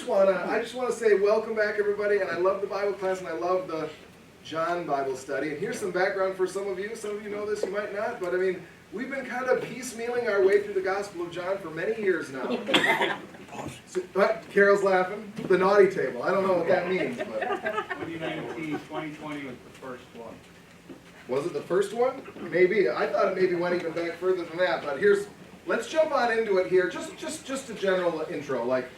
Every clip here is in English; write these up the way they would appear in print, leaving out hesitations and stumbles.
wanna say welcome back, everybody, and I love the Bible class, and I love the John Bible study. And here's some background for some of you. Some of you know this, you might not, but I mean, we've been kind of piecemealing our way through the Gospel of John for many years now. So, Carol's laughing. The naughty table. I don't know what that means, but 2020 was the first one. Was it the first one? Maybe. I thought it maybe went even back further than that. But let's jump on into it here. Just a general intro. Like,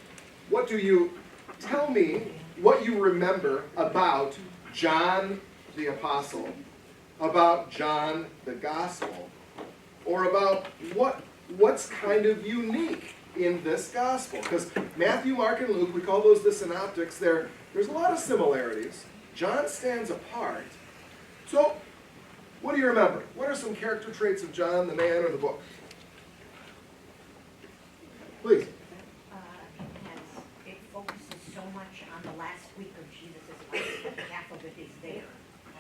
tell me what you remember about John the Apostle, about John the Gospel, or about what's kind of unique in this Gospel. Because Matthew, Mark, and Luke, we call those the synoptics. There's a lot of similarities. John stands apart. So, what do you remember? What are some character traits of John, the man, or the book? Please. It focuses so much on the last week of Jesus' life that half of it is there.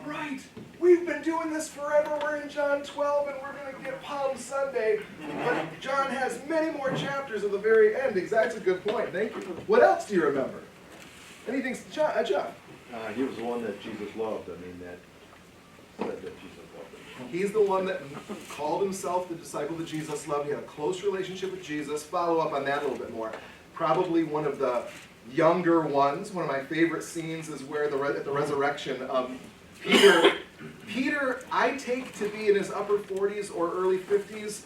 Right. We've been doing this forever. We're in John 12, and we're going to get Palm Sunday. But John has many more chapters at the very end. That's a good point. Thank you. What else do you remember? Anything, John? He was the one that Jesus loved. I mean, that said that Jesus loved him. He's the one that called himself the disciple that Jesus loved. He had a close relationship with Jesus. Follow up on that a little bit more. Probably one of the younger ones. One of my favorite scenes is where at the resurrection of Peter, I take to be in his upper 40s or early 50s.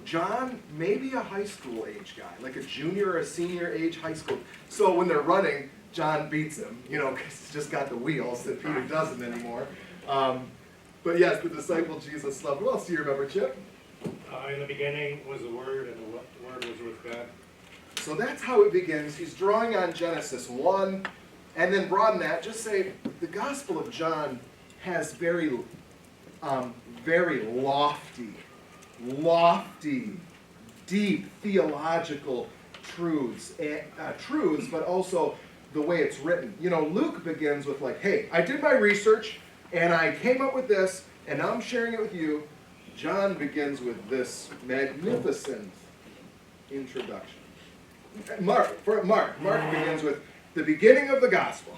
John, maybe a high school age guy, like a junior or a senior age high school. So when they're running, John beats him, because he's just got the wheels that Peter doesn't anymore. But yes, the disciple Jesus loved. What else do you remember, Chip? In the beginning was the Word, and the Word was with God. So that's how it begins. He's drawing on Genesis 1, and then broaden that. Just say, the Gospel of John has very lofty, deep theological truths, but also the way it's written. Luke begins with like, hey, I did my research, and I came up with this, and now I'm sharing it with you. John begins with this magnificent introduction. Mark begins with the beginning of the gospel.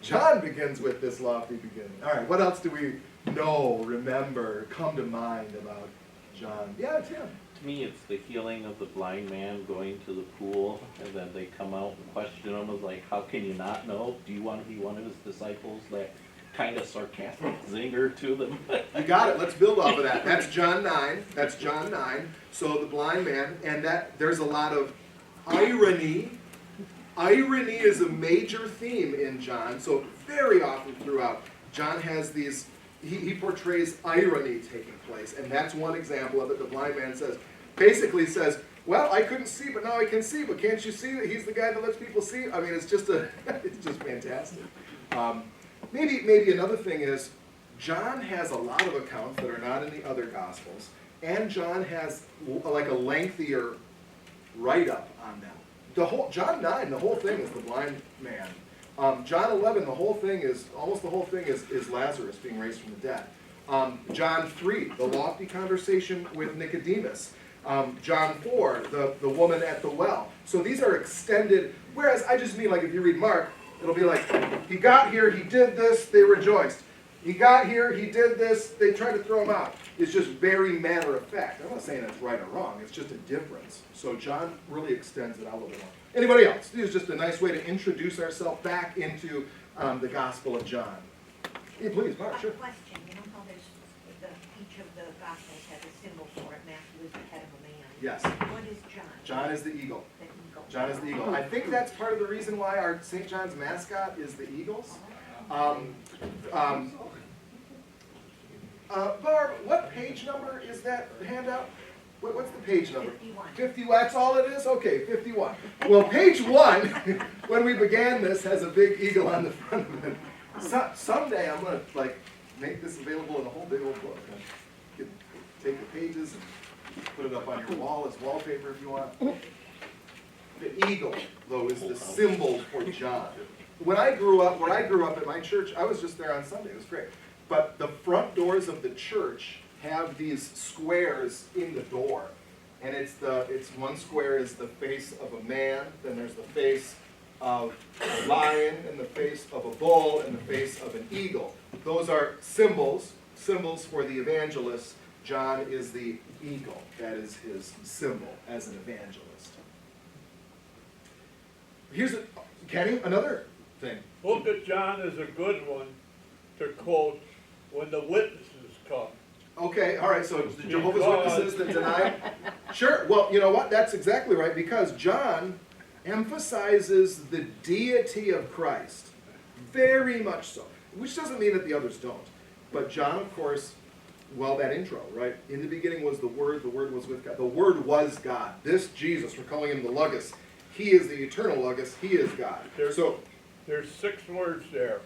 John begins with this lofty beginning. All right, what else do we know, remember, come to mind about John? Yeah, Tim. To me, it's the healing of the blind man going to the pool, and then they come out and question him. It's like, how can you not know? Do you want to be one of his disciples? That kind of sarcastic zinger to them. You got it. Let's build off of that. That's John 9. So the blind man, and there's a lot of irony. Irony is a major theme in John. So very often throughout, John has these, he portrays irony taking place. And that's one example of it. The blind man basically says, well, I couldn't see, but now I can see. But can't you see that he's the guy that lets people see? I mean, it's just fantastic. Maybe another thing is, John has a lot of accounts that are not in the other Gospels. And John has like a lengthier write-up on them. John 9, the whole thing is the blind man. John 11, almost the whole thing is Lazarus being raised from the dead. John 3, the lofty conversation with Nicodemus. John 4, the woman at the well. So these are extended, whereas I just mean like if you read Mark, it'll be like, he got here, he did this, they rejoiced. He got here, he did this, they tried to throw him out. It's just very matter of fact. I'm not saying it's right or wrong, it's just a difference. So John really extends it out a little bit more. Anybody else? This is just a nice way to introduce ourselves back into the Gospel of John. Yeah, please, Mark, sure. A question, how each of the Gospels has a symbol for it. Matthew is the head of a man. Yes. What is John? John is the eagle. The eagle. John is the eagle. I think that's part of the reason why our St. John's mascot is the eagles. Barb, what page number is that handout? What's the page number? 51. 51, that's all it is? Okay, 51. Well, page 1, when we began this, has a big eagle on the front of it. Someday I'm going to make this available in a whole big old book. Take the pages and put it up on your wall as wallpaper if you want. The eagle, though, is the symbol for John. Where I grew up at my church, I was just there on Sunday. It was great. But the front doors of the church have these squares in the door. And it's one square is the face of a man, then there's the face of a lion, and the face of a bull, and the face of an eagle. Those are symbols for the evangelist. John is the eagle. That is his symbol as an evangelist. Here's Kenny, another thing. Book of John is a good one to quote when the witnesses come. Okay, all right, so the Jehovah's Witnesses that deny. Sure, well, you know what? That's exactly right, because John emphasizes the deity of Christ. Very much so. Which doesn't mean that the others don't. But John, of course, well, that intro, right? In the beginning was the Word was with God. The Word was God. This Jesus, we're calling him the Logos. He is the eternal Logos. He is God. There's 6 words there.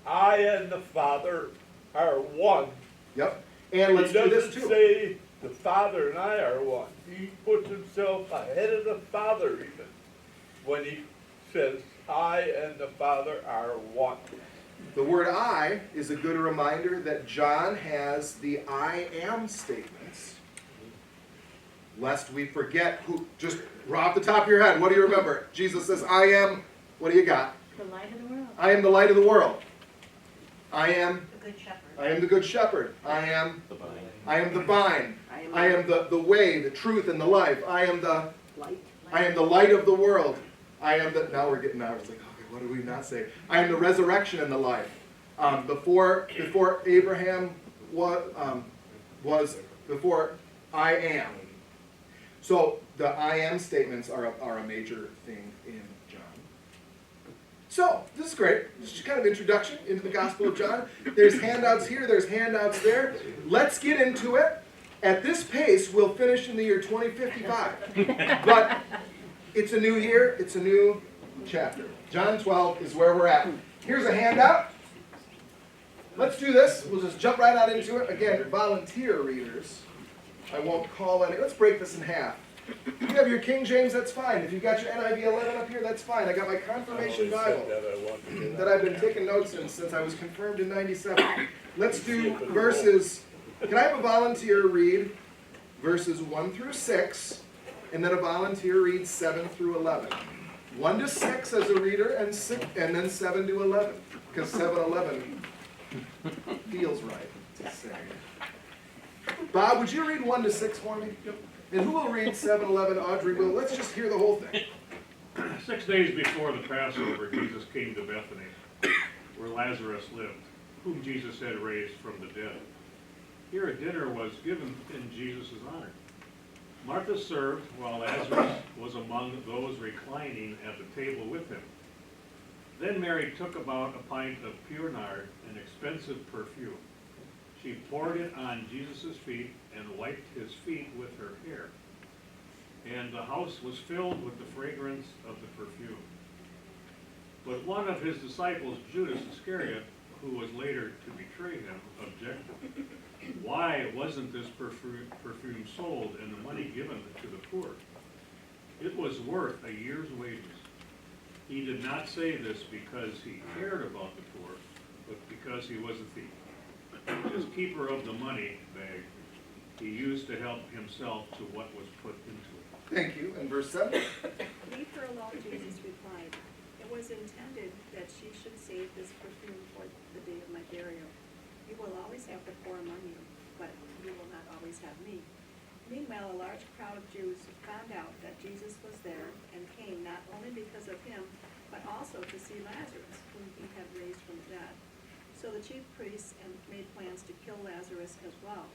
I and the Father are one. Yep. And let's do this too. He doesn't say the Father and I are one. He puts himself ahead of the Father even when he says, I and the Father are one. The word I is a good reminder that John has the I am statements. Lest we forget who, just right off the top of your head, what do you remember? Jesus says, I am, what do you got? The light of the world. I am the light of the world. I am The good shepherd. I am the good shepherd. I am The vine. I am the vine. I am the way, the truth, and the life. I am the light of the world. I am the, now we're getting out. It's like, okay, what do we not say? I am the resurrection and the life. Before Abraham was before I am. So the I am statements are a major thing in John. So this is great. This is kind of introduction into the Gospel of John. There's handouts here. There's handouts there. Let's get into it. At this pace, we'll finish in the year 2055. But it's a new year. It's a new chapter. John 12 is where we're at. Here's a handout. Let's do this. We'll just jump right out into it. Again, volunteer readers. I won't call any. Let's break this in half. If you have your King James, that's fine. If you've got your NIV 11 up here, that's fine. I got my confirmation Bible that I've been taking notes in since I was confirmed in 97. Let's do verses. Can I have a volunteer read verses 1 through 6, and then a volunteer read 7 through 11? 1 to 6 as a reader, and then 7 to 11, because 7-11 feels right to say. Bob, would you read 1 to 6 for me? And who will read 7-11? Audrey will. Let's just hear the whole thing. 6 days before the Passover, Jesus came to Bethany, where Lazarus lived, whom Jesus had raised from the dead. Here a dinner was given in Jesus' honor. Martha served, while Lazarus was among those reclining at the table with him. Then Mary took about a pint of pure nard, an expensive perfume. She poured it on Jesus' feet and wiped his feet with her hair. And the house was filled with the fragrance of the perfume. But one of his disciples, Judas Iscariot, who was later to betray him, objected. Why wasn't this perfume sold and the money given to the poor? It was worth a year's wages. He did not say this because he cared about the poor, but because he was a thief. As keeper of the money bag, he used to help himself to what was put into it. Thank you. And verse 7. Leave her alone, Jesus replied. It was intended that she should save this perfume for the day of my burial. You will always have the poor among you, but you will not always have me. Meanwhile, a large crowd of Jews found out that Jesus was there and came not only because of him, but also to see Lazarus, whom he had raised from the dead. So the chief priests made plans to kill Lazarus as well.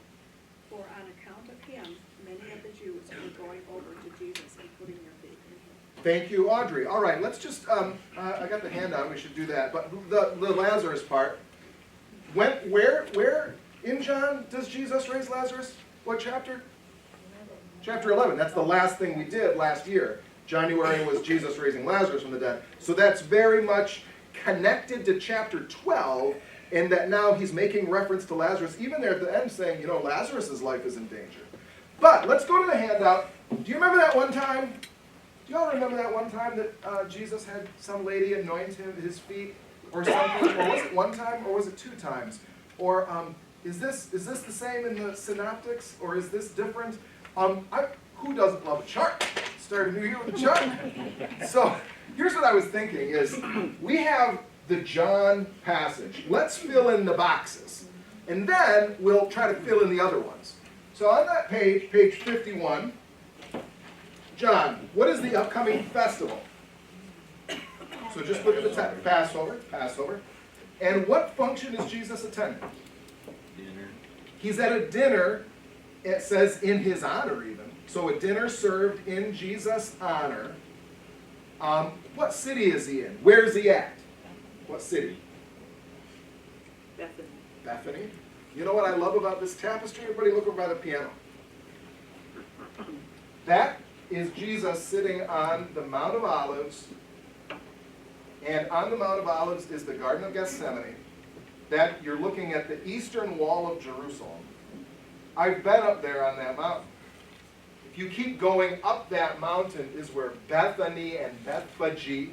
For on account of him, many of the Jews were going over to Jesus and putting their faith in him. Thank you, Audrey. All right, let's just, I got the handout, we should do that. But the Lazarus part, where in John does Jesus raise Lazarus? What chapter? Chapter 11. That's the last thing we did last year. January was Jesus raising Lazarus from the dead. So that's very much connected to chapter 12, in that now he's making reference to Lazarus, even there at the end saying, you know, Lazarus' life is in danger. But let's go to the handout. Do you remember that one time? Do y'all remember that one time that Jesus had some lady anoint his feet or something? Or was it one time or was it 2 times? Or is this the same in the synoptics or is this different? Who doesn't love a chart? Start a new year with a chart. So here's what I was thinking is, we have the John passage. Let's fill in the boxes. And then we'll try to fill in the other ones. So on that page, page 51, John, what is the upcoming festival? So just look at the text. Passover, Passover. And what function is Jesus attending? Dinner. He's at a dinner, it says in his honor even. So a dinner served in Jesus' honor. What city is he in? Where is he at? What city? Bethany. Bethany. You know what I love about this tapestry? Everybody look over by the piano. That is Jesus sitting on the Mount of Olives. And on the Mount of Olives is the Garden of Gethsemane. That you're looking at the eastern wall of Jerusalem. I've been up there on that mountain. If you keep going up that mountain is where Bethany and Bethphage,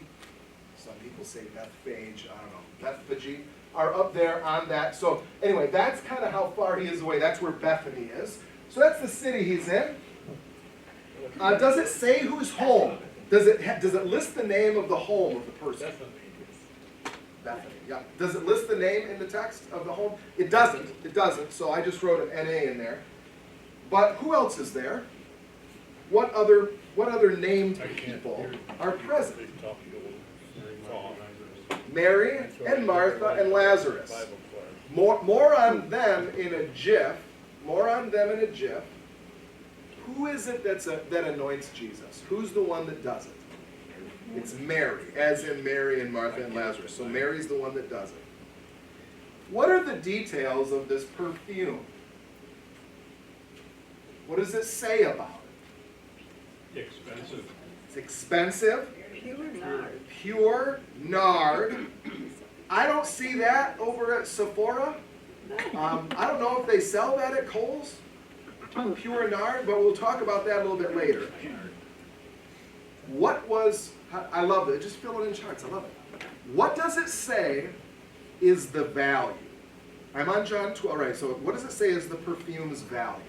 some people say Bethphage, I don't know, Bethphage, are up there on that. So anyway, that's kind of how far he is away. That's where Bethany is. So that's the city he's in. Does it say whose home? Does it list the name of the home of the person? Bethany, yeah. Does it list the name in the text of the home? It doesn't. It doesn't. So I just wrote an NA in there. But who else is there? What other named people are present? Mary and Martha and Lazarus. More on them in a jiff. More on them in a jiff. Who is it that anoints Jesus? Who's the one that does it? It's Mary, as in Mary and Martha and Lazarus. So Mary's the one that does it. What are the details of this perfume? What does it say about it? Expensive. It's expensive. Pure nard. Pure nard. I don't see that over at Sephora. I don't know if they sell that at Kohl's. Pure nard, but we'll talk about that a little bit later. What was, I love it, just fill it in charts, I love it. What does it say is the value? I'm on John 12, all right, so what does it say is the perfume's value?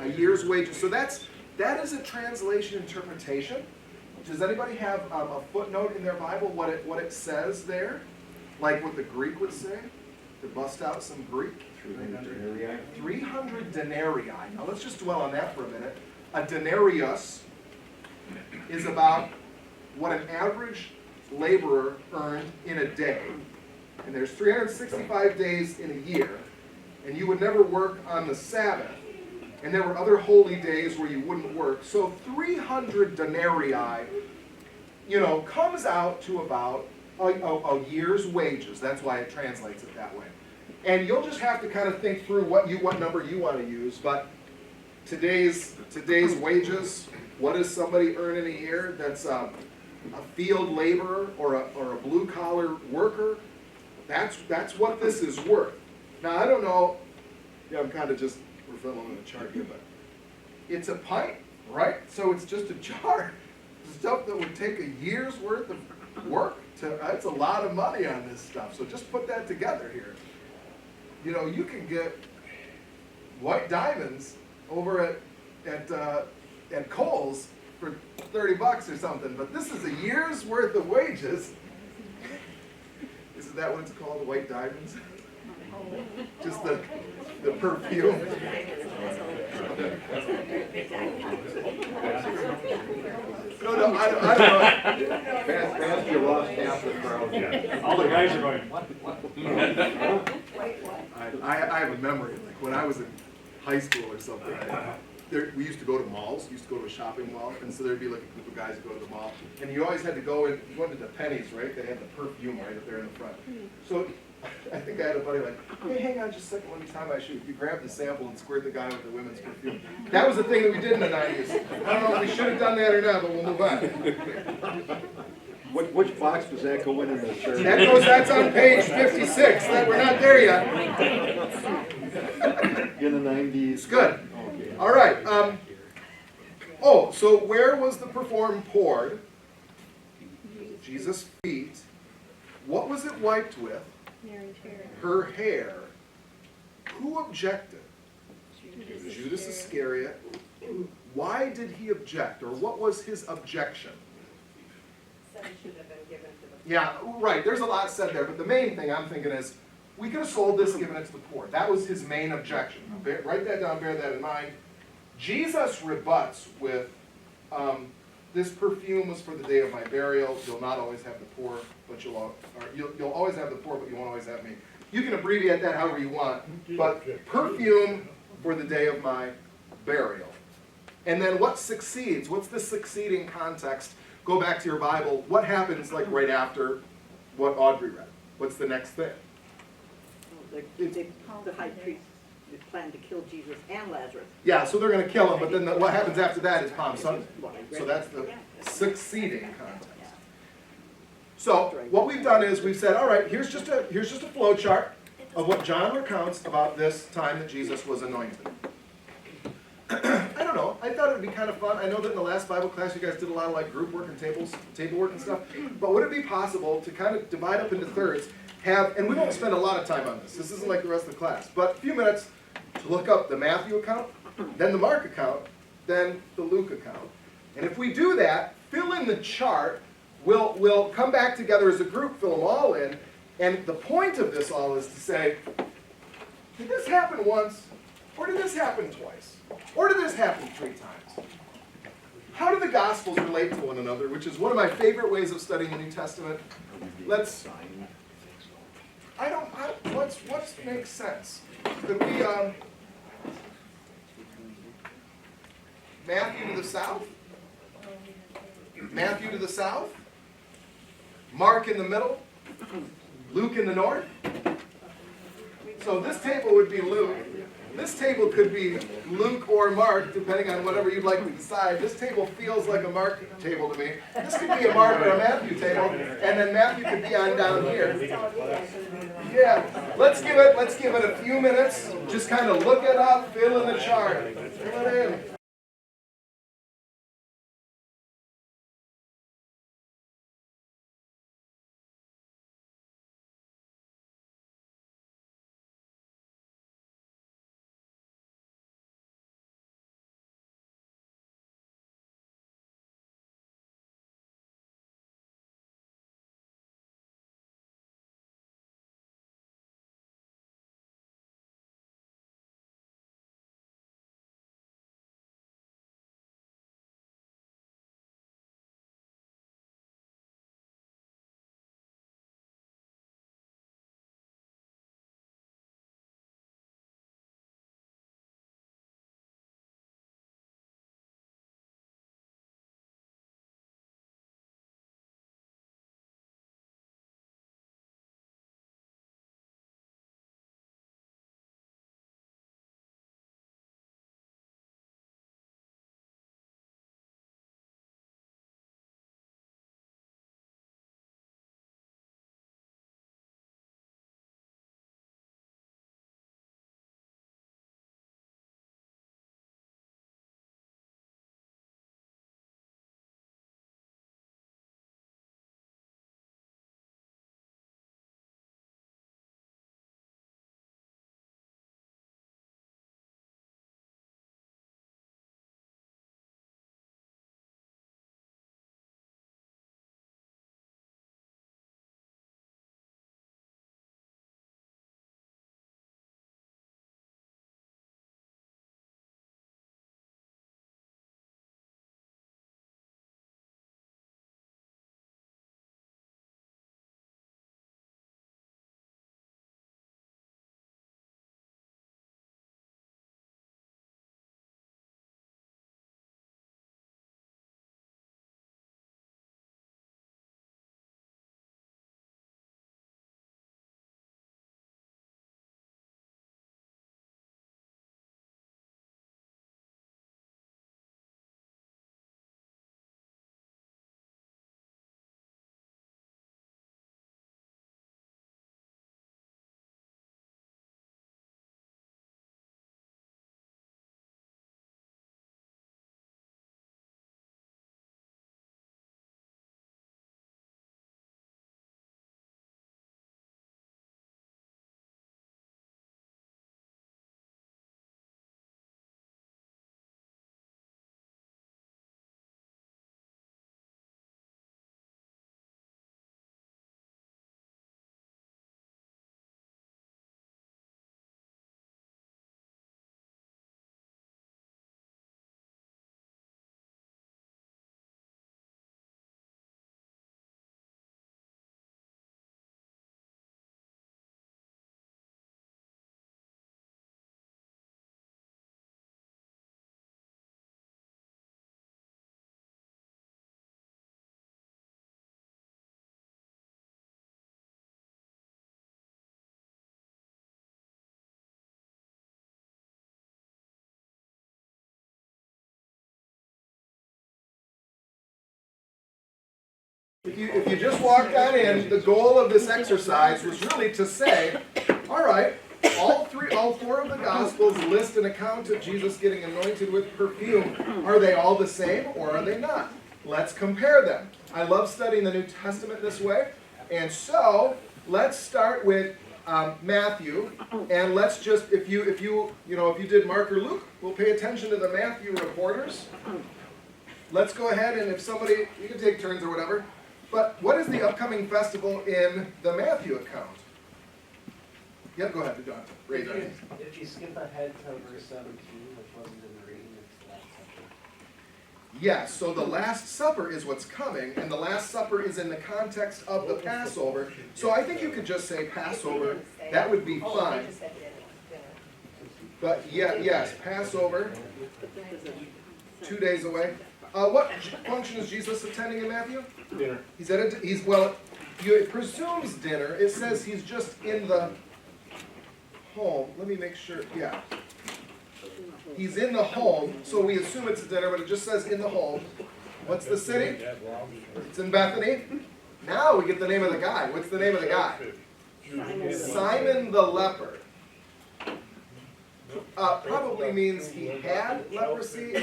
A year's wages. So that is a translation interpretation. Does anybody have a footnote in their Bible, what it says there? Like what the Greek would say? To bust out some Greek? 300 denarii. Now let's just dwell on that for a minute. A denarius is about what an average laborer earned in a day. And there's 365 days in a year, and you would never work on the Sabbath. And there were other holy days where you wouldn't work. So 300 denarii, comes out to about a year's wages. That's why it translates it that way. And you'll just have to kind of think through what number you want to use. But today's wages, what does somebody earn in a year that's a field laborer or a blue collar worker? That's what this is worth. Now I don't know. Yeah, I'm kind of just filling in a chart here, but it's a pint, right? So it's just a jar. Stuff that would take a year's worth of work. That's a lot of money on this stuff. So just put that together here. You can get white diamonds over at Kohl's for $30 or something, but this is a year's worth of wages. Isn't that what it's called, white diamonds? Just the perfume. No, I don't know. Fast, you lost half the crowd. Yeah. All the guys are going, what? I have a memory, like when I was in high school or something, we used to go to malls, used to go to a shopping mall, and so there'd be like a group of guys who go to the mall, and you always had to go in, you went into Penny's, right? They had the perfume right up there in the front. So I think I had a buddy like, hey, hang on just a second, let me tie my shoe. You grab the sample and squirt the guy with the women's perfume. That was the thing that we did in the 90s. I don't know if we should have done that or not, but we'll move on. Which box does that go in the shirt? That's on page 56. We're not there yet. In the 90s. It's good. Okay. All right. So where was the perfume poured? Jesus' feet. What was it wiped with? Mary's hair. Her hair. Who objected? Judas Iscariot. Why did he object, or what was his objection? Said it should have been given to the. Yeah, right, there's a lot said there, but the main thing I'm thinking is, we could have sold this, given it to the poor. That was his main objection. Write that down, bear that in mind. Jesus rebuts with, this perfume was for the day of my burial. You'll not always have the poor, but you'll always have the poor, but you won't always have me. You can abbreviate that however you want, but perfume for the day of my burial. And then what succeeds? What's the succeeding context? Go back to your Bible. What happens like right after what Audrey read? What's the next thing? The high priest planned to kill Jesus and Lazarus. Yeah, so they're going to kill him, but then what happens after that is Palm Sunday. So that's the succeeding context. So what we've done is we've said, all right, here's just a flow chart of what John recounts about this time that Jesus was anointed. I don't know. I thought it would be kind of fun. I know that in the last Bible class you guys did a lot of like group work and table work and stuff. But would it be possible to kind of divide up into thirds, and we won't spend a lot of time on this. This isn't like the rest of the class. But a few minutes to look up the Matthew account, then the Mark account, then the Luke account. And if we do that, fill in the chart. We'll come back together as a group, fill them all in. And the point of this all is to say, did this happen once? Or did this happen twice? Or did this happen 3 times? How do the Gospels relate to one another, which is one of my favorite ways of studying the New Testament? What makes sense? Could we, Matthew to the south? Matthew to the south? Mark in the middle? Luke in the north? So this table would be Luke. This table could be Luke or Mark, depending on whatever you'd like to decide. This table feels like a Mark table to me. This could be a Mark or a Matthew table, and then Matthew could be on down here. Yeah, let's give it a few minutes. Just kind of look it up, fill in the chart, fill it in. If you just walked on in, the goal of this exercise was really to say, all right, all four of the Gospels list an account of Jesus getting anointed with perfume. Are they all the same or are they not? Let's compare them. I love studying the New Testament this way. And so, let's start with Matthew, and let's just, if you did Mark or Luke, we'll pay attention to the Matthew reporters. Let's go ahead and if somebody, you can take turns or whatever, but what is the upcoming festival in the Matthew account? Yep, go ahead, John. Raise your hand. If you skip ahead to verse 17, which wasn't in the reading, it's the Last Supper. Yes, so the Last Supper is what's coming, and the Last Supper is in the context of the Passover. So I think you could just say Passover. That would be fine. But yeah, yes, Passover, 2 days away. What function is Jesus attending in Matthew? Dinner. It presumes dinner. It says he's just in the home. Let me make sure. Yeah. He's in the home, so we assume it's a dinner, but it just says in the home. What's the city? It's in Bethany. Now we get the name of the guy. What's the name of the guy? Simon the leper. Probably means he had leprosy,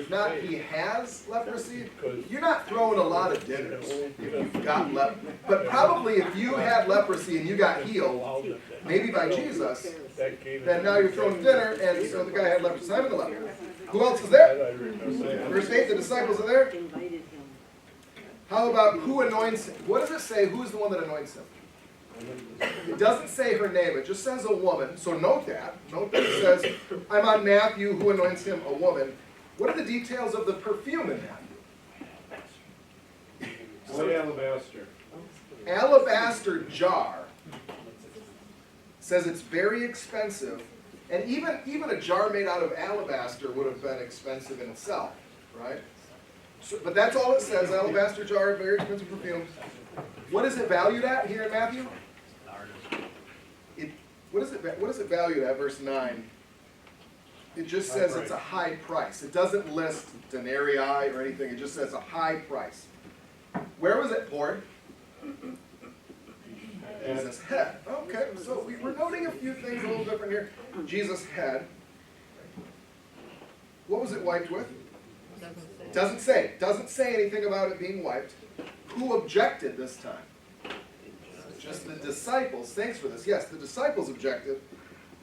not he has leprosy. You're not throwing a lot of dinners if you've got leprosy. But probably if you had leprosy and you got healed, maybe by Jesus, then now you're throwing dinner, and so the guy had leprosy. Simon the leper. Who else is there? Verse 8, the disciples are there. Invited him. How about who anoints him? What does it say? Who's the one that anoints him? It doesn't say her name, it just says a woman, so note that. Note that it says, I'm on Matthew, who anoints him, a woman. What are the details of the perfume in Matthew? White alabaster. Alabaster jar. Says it's very expensive, and even a jar made out of alabaster would have been expensive in itself, right? So, but that's all it says, alabaster jar, very expensive perfume. What is it valued at here in Matthew? What is it valued at, verse 9? It just says it's a high price. It doesn't list denarii or anything. It just says a high price. Where was it poured? Jesus' head. Okay, so we're noting a few things a little different here. Jesus' head. What was it wiped with? Doesn't say. Doesn't say anything about it being wiped. Who objected this time? Just the disciples. Thanks for this. Yes, the disciples objected.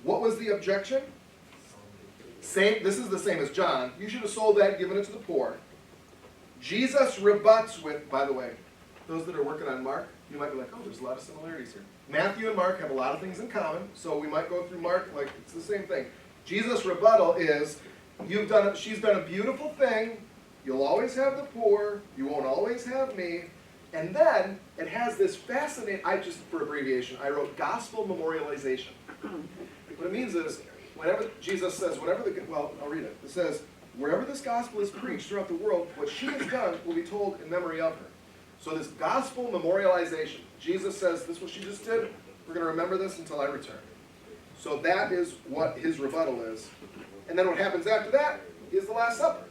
What was the objection? This is the same as John. You should have sold that and given it to the poor. Jesus rebuts with, by the way, those that are working on Mark, you might be like, oh, there's a lot of similarities here. Matthew and Mark have a lot of things in common, so we might go through Mark like it's the same thing. Jesus' rebuttal is, she's done a beautiful thing. You'll always have the poor. You won't always have me. And then it has this fascinating, for abbreviation, I wrote gospel memorialization. What it means is, whenever Jesus says, I'll read it. It says, wherever this gospel is preached throughout the world, what she has done will be told in memory of her. So this gospel memorialization, Jesus says, this is what she just did. We're going to remember this until I return. So that is what his rebuttal is. And then what happens after that is the Last Supper.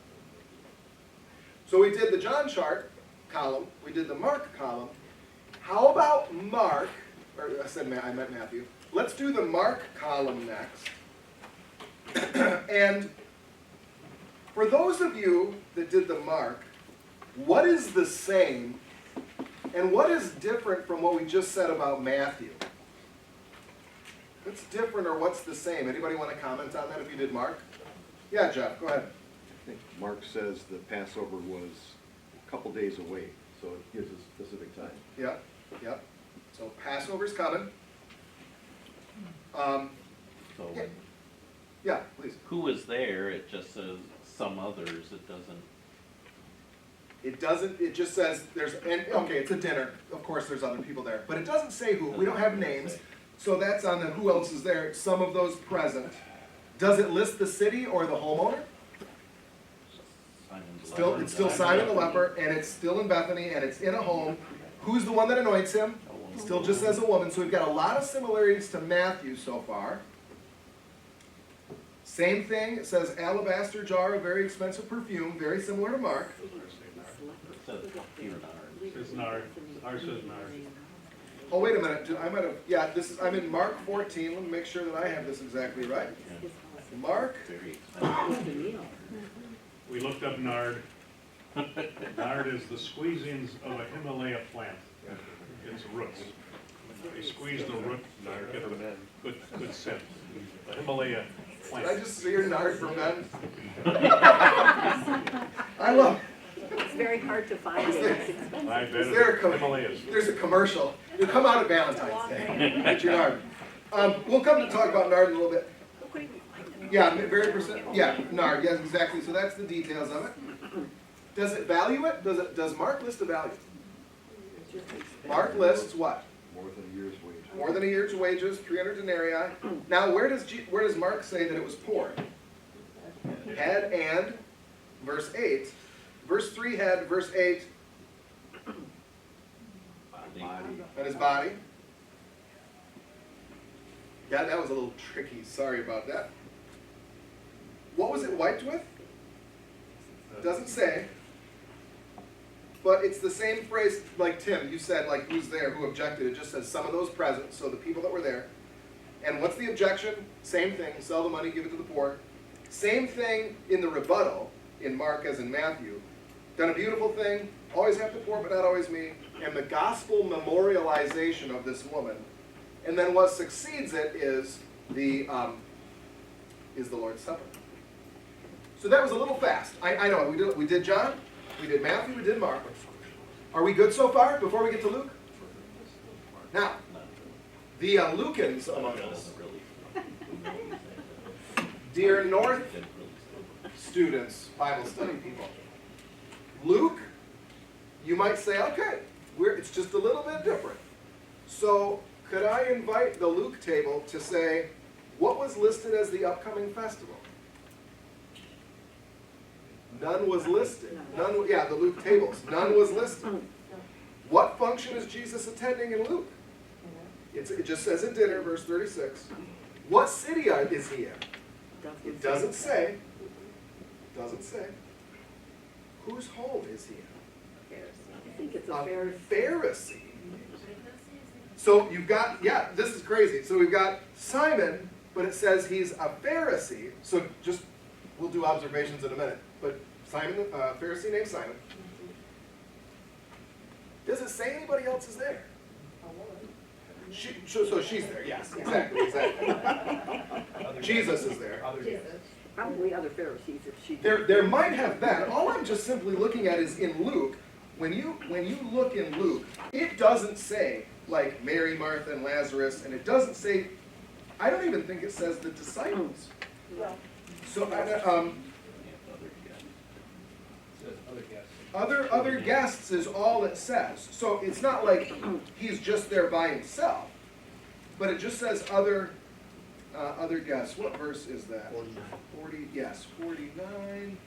So we did the John chart column. We did the Mark column. How about Mark? Or I meant Matthew. Let's do the Mark column next. And for those of you that did the Mark, what is the same and what is different from what we just said about Matthew? What's different or what's the same? Anybody want to comment on that if you did Mark? Yeah, Jeff, go ahead. I think Mark says the Passover was a couple days away, so it gives a specific time. Yep. So Passover's coming. So Yeah, please. who is there? It just says some others. It doesn't. It just says it's a dinner. Of course there's other people there. But it doesn't say who. We don't have names. So that's on the who else is there. Some of those present. Does it list the city or the homeowner? It's still Simon the leper, and it's still in Bethany, and it's in a home. Who's the one that anoints him? Still just says a woman. So we've got a lot of similarities to Matthew so far. Same thing. It says alabaster jar of very expensive perfume, very similar to Mark. says here in our It's nard. Ours says nard. Oh, wait a minute, I might have, yeah, this is, I'm in Mark 14, let me make sure that I have this exactly right. Mark, We looked up nard. Nard is the squeezings of a Himalaya plant. Its roots. You squeeze the root, nard, get a good scent. The Himalaya did plant. I just see your nard for men? I love, It's very hard to find it, it's expensive. I bet Is there a it's co- Himalayas. there's a commercial, you come out at Valentine's Day, get your nard. We'll come to talk about nard in a little bit. Yeah, very percent, yeah, nard, yes, exactly, so that's the details of it. Does it value it? Does Mark list a value? Mark lists what? More than a year's wage. More than a year's wages, 300 denarii. Now, where does Mark say that it was poor? Head and, verse 8. Verse 3 head, verse 8, and his body. Yeah, that was a little tricky, sorry about that. What was it wiped with? Doesn't say. But it's the same phrase, like Tim, you said, like who's there, who objected. It just says some of those present, so the people that were there. And what's the objection? Same thing, sell the money, give it to the poor. Same thing in the rebuttal, in Mark as in Matthew. Done a beautiful thing, always have the poor, but not always me. And the gospel memorialization of this woman. And then what succeeds it is the Lord's Supper. So that was a little fast. I know, we did John, we did Matthew, we did Mark. Are we good so far before we get to Luke? Now, the Lucans among us, dear North students, Bible study people, Luke, you might say, okay, it's just a little bit different. So could I invite the Luke table to say, what was listed as the upcoming festival? None was listed. Yeah, the Luke tables. None was listed. What function is Jesus attending in Luke? It just says at dinner, verse 36. What city is he in? It doesn't say. It doesn't say. Whose home is he in? I think it's a Pharisee. So you've got, yeah, this is crazy. So we've got Simon, but it says he's a Pharisee. So just, we'll do observations in a minute. But Simon, Pharisee named Simon. Does it say anybody else is there? So she's there, yes, exactly. Jesus is there. Probably other Pharisees if she. There might have been. All I'm just simply looking at is in Luke. When you look in Luke, it doesn't say like Mary, Martha, and Lazarus, and it doesn't say. I don't even think it says the disciples. So other guests is all it says. So it's not like he's just there by himself, but it just says other guests. What verse is that? 40. Yes, 49.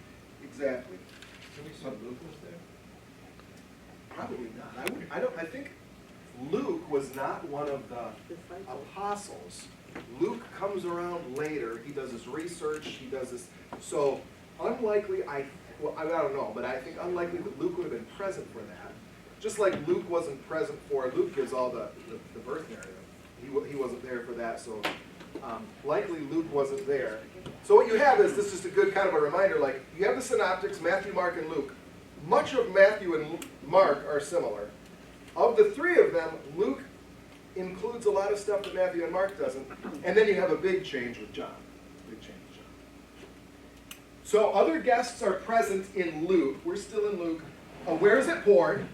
Exactly. Luke was there? Probably not. I think Luke was not one of the apostles. Luke comes around later. He does his research. He does this. So unlikely. I don't know, but I think unlikely that Luke would have been present for that. Just like Luke wasn't present for. Luke gives all the birth narrative. He wasn't there for that. So likely Luke wasn't there. So what you have is, this is just a good kind of a reminder, like you have the synoptics, Matthew, Mark, and Luke. Much of Matthew and Mark are similar. Of the three of them, Luke includes a lot of stuff that Matthew and Mark doesn't. And then you have a big change with John. So other guests are present in Luke. We're still in Luke. Where is it poured?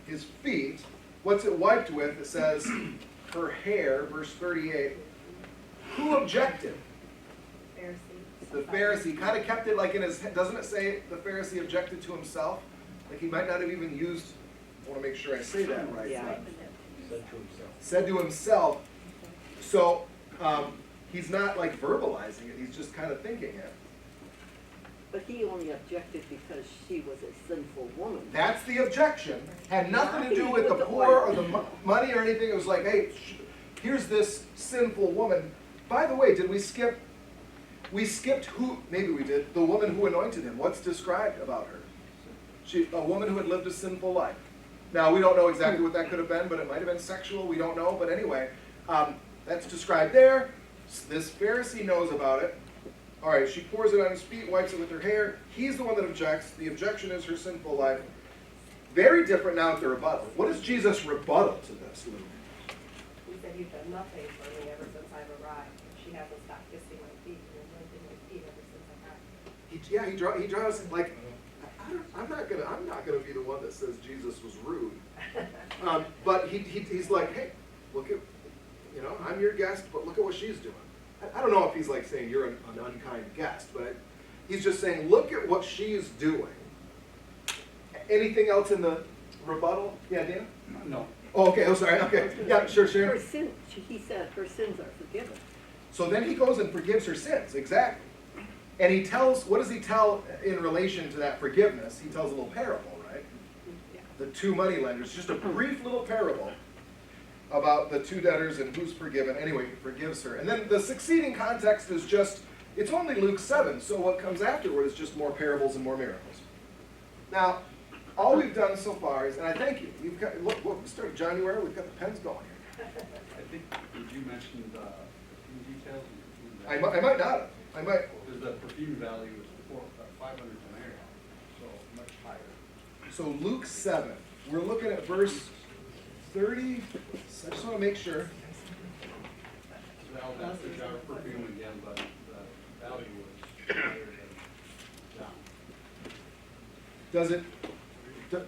His feet. What's it wiped with? It says her hair, verse 38. Who objected? The Pharisee. Kind of kept it like in his head. Doesn't it say the Pharisee objected to himself? Like he might not have even used, I want to make sure I say that right. Yeah. Said to himself. So he's not like verbalizing it. He's just kind of thinking it. But he only objected because she was a sinful woman. That's the objection. Had nothing to do with the poor or the money or anything. It was like, hey, here's this sinful woman. By the way, did we skip? We skipped who? Maybe we did. The woman who anointed him. What's described about her? A woman who had lived a sinful life. Now, we don't know exactly what that could have been, but it might have been sexual, we don't know, but anyway, that's described there. This Pharisee knows about it. All right, she pours it on his feet, wipes it with her hair. He's the one that objects. The objection is her sinful life. Very different now at the rebuttal. What is Jesus' rebuttal to this, Luke? He said, "You've done nothing for me ever since I've arrived. She hasn't stopped kissing my feet and anointing my feet ever since I got here." He draws like, I'm not gonna be the one that says Jesus was rude. But he's like, hey, look at, I'm your guest, but look at what she's doing. I don't know if he's like saying you're an unkind guest, but he's just saying, look at what she's doing. Anything else in the rebuttal? Yeah, Dana? No. Oh, okay, sorry, okay. Yeah, sure, Her sin, he said her sins are forgiven. So then he goes and forgives her sins, exactly. And he tells, what does he tell in relation to that forgiveness? He tells a little parable, right? The two moneylenders, just a brief little parable about the two debtors and who's forgiven. Anyway, he forgives her. And then the succeeding context is just, it's only Luke 7, so what comes afterward is just more parables and more miracles. Now, all we've done so far is, and I thank you, we've got, look, we started January, we've got the pens going here. I think, did you mention the perfume details? I might not have. I might. Because the perfume value is 500 denarii, so much higher. So Luke 7, we're looking at verse 30. So I just want to make sure. Well, that's the jar of perfume again, but the value was higher than John. Does it,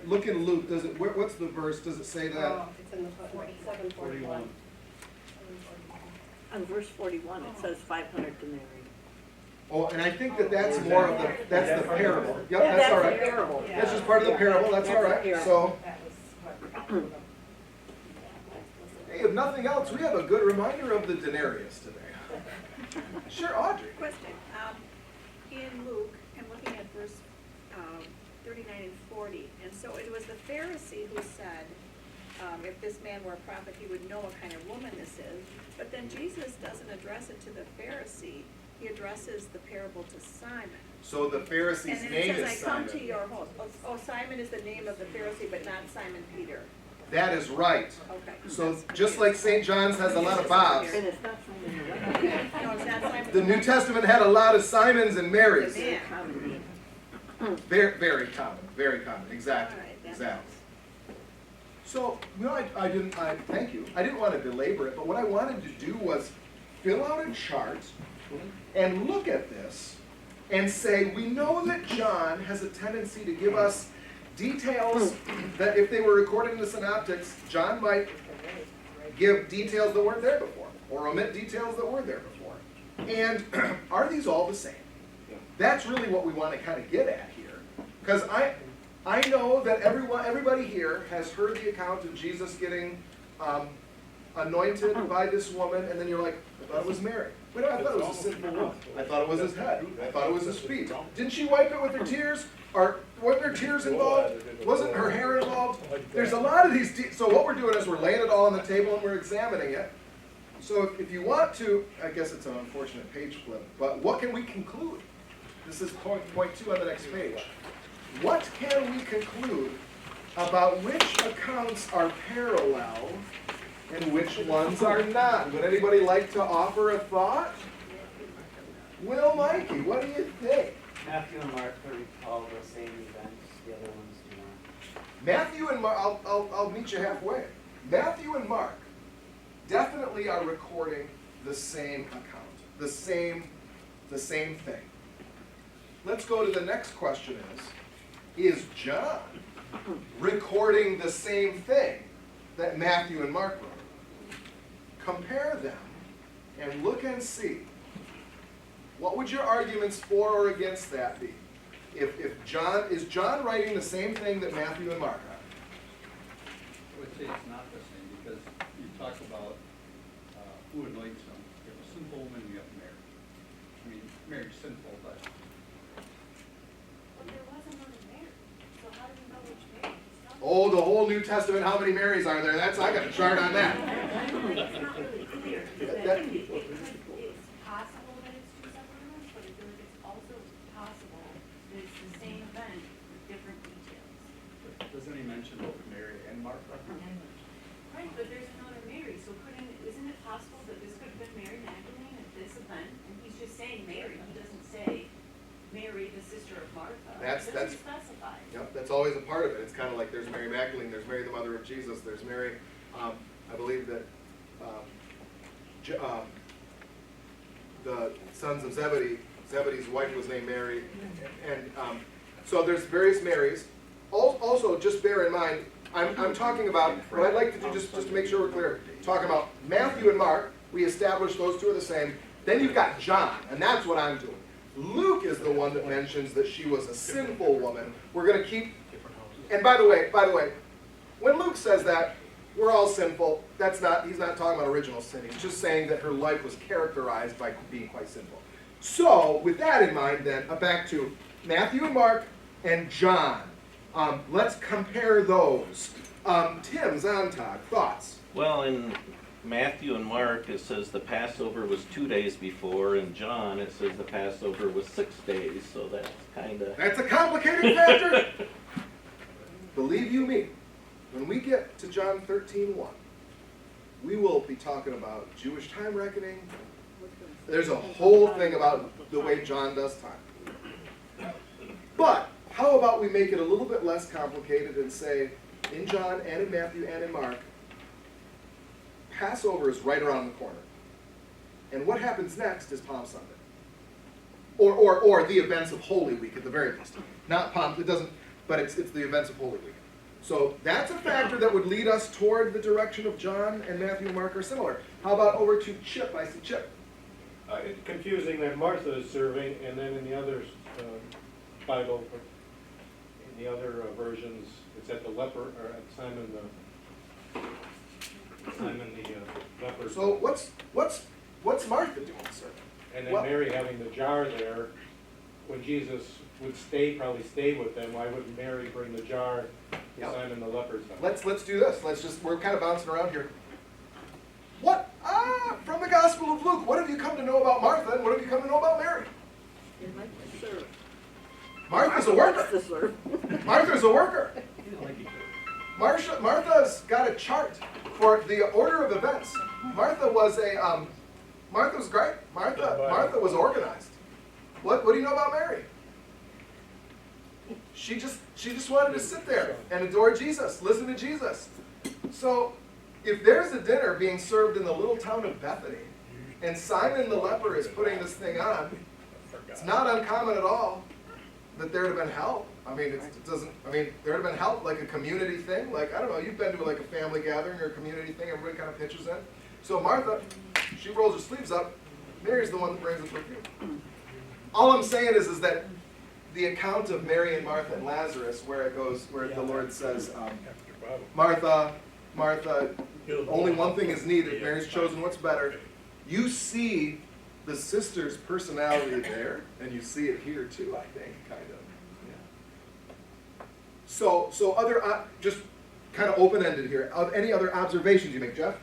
look in Luke, does it, what's the verse? Does it say that? Oh, it's in the footnote, 741. On verse 41, it says 500 denarii. Oh, and I think that's more of the, that's the parable. Yep, Yeah, that's all the right. parable. That's just part of the parable, that's all right. So, That was what hey, if nothing else, we have a good reminder of the denarius today. Sure, Audrey. Question, in Luke, I'm looking at verse 39 and 40, and so it was the Pharisee who said, if this man were a prophet, he would know what kind of woman this is, but then Jesus doesn't address it to the Pharisee, he addresses the parable to Simon. So the Pharisee's And then name it says, is I come to Simon. your host. Oh, Simon is the name of the Pharisee, but not Simon Peter. That is right. Okay. So just like St. John's has a lot of Bobs, And it's not Simon the Leper. No, it's not Simon. the New Testament had a lot of Simons and Marys. The man. Common. Very common, exactly, All right, that exactly. So, I thank you. I didn't want to belabor it, but what I wanted to do was fill out a chart and look at this and say, we know that John has a tendency to give us details that if they were recorded in the synoptics, John might give details that weren't there before, or omit details that were there before. And are these all the same? That's really what we want to kind of get at here. Because I know that everybody here has heard the account of Jesus getting anointed by this woman, and then you're like, I thought it was Mary. Wait, no, I thought it was a sinful woman. I thought it was his head. I thought it was his feet. Didn't she wipe it with her tears? Or weren't there tears involved? Wasn't her hair involved? There's a lot of these. So what we're doing is we're laying it all on the table and we're examining it. So if you want to, I guess it's an unfortunate page flip, but what can we conclude? This is point 2 on the next page. What can we conclude about which accounts are parallel and which ones are not? Would anybody like to offer a thought? Will, Mikey, what do you think? Matthew and Mark recall the same events, the other ones do not. Matthew and Mark, I'll meet you halfway. Matthew and Mark definitely are recording the same account, the same thing. Let's go to the next question is John recording the same thing that Matthew and Mark wrote? Compare them and look and see. What would your arguments for or against that be? Is John writing the same thing that Matthew and Mark are? I would say it's not the same, because you talk about who anoints them. You have a sinful woman, you have Mary. I mean, Mary's sinful, but Well, there was another Mary, so how do we know which Mary? Oh, the whole New Testament, how many Marys are there? I got a chart on that. It's not really clear. That- It's possible that it's two separate events, but I feel like it's also possible that it's the same event with different details. doesn't he mention both Mary and Martha. Right, but there's another Mary, so isn't it possible that this could have been Mary Magdalene at this event? And he's just saying Mary, he doesn't say Mary, the sister of Martha. That's- He doesn't specify. Yep, that's always a part of it. It's kind of like there's Mary Magdalene, there's Mary the mother of Jesus, there's Mary, I believe that the sons of Zebedee's wife was named Mary, and so there's various Marys. Also, just bear in mind, I'm talking about, what I'd like to do, just to make sure we're clear, talking about Matthew and Mark, we established those two are the same. Then you've got John, and that's what I'm doing. Luke is the one that mentions that she was a sinful woman. We're going to keep, and by the way, when Luke says that, we're all sinful, he's not talking about original sin. He's just saying that her life was characterized by being quite sinful. So, with that in mind then, back to Matthew and Mark and John. Let's compare those. Tim Zontag, thoughts? Well, in Matthew and Mark, it says the Passover was 2 days before. In John, it says the Passover was 6 days, so that's kind of... That's a complicating factor. Believe you me, when we get to John 13:1, we will be talking about Jewish time reckoning. There's a whole thing about the way John does time. But how about we make it a little bit less complicated and say, in John and in Matthew and in Mark, Passover is right around the corner. And what happens next is Palm Sunday. Or the events of Holy Week at the very least. Not Palm, it doesn't, but it's the events of Holy Week. So that's a factor that would lead us toward the direction of John and Matthew and Mark are similar. How about over to Chip? I see Chip. It's confusing that Martha is serving, and then in the other Bible, in the other versions, it's at the leper, or at Simon the leper. So what's Martha doing, sir? And then Mary having the jar there, when Jesus would probably stay with them, why wouldn't Mary bring the jar to Simon the leper's house? Let's do this. We're kind of bouncing around here. From the Gospel of Luke, what have you come to know about Martha, and what have you come to know about Mary? It might be served. Martha's a worker. To serve. Martha's a worker. Martha's got a chart for the order of events. Martha was great. Martha was organized. What do you know about Mary? She just wanted to sit there and adore Jesus, listen to Jesus. So if there's a dinner being served in the little town of Bethany, and Simon the leper is putting this thing on, it's not uncommon at all that there'd have been help. I mean, there'd have been help, like a community thing. Like, I don't know, you've been to like a family gathering or a community thing, everybody kind of pitches in. So Martha, she rolls her sleeves up. Mary's the one that brings the perfume. All I'm saying is that the account of Mary and Martha and Lazarus, where the Lord says, Martha, Martha, only one thing is needed. Mary's chosen what's better. You see the sister's personality there, and you see it here too, I think, kind of. Yeah. So other, just kind of open-ended here. Any other observations you make, Jeff?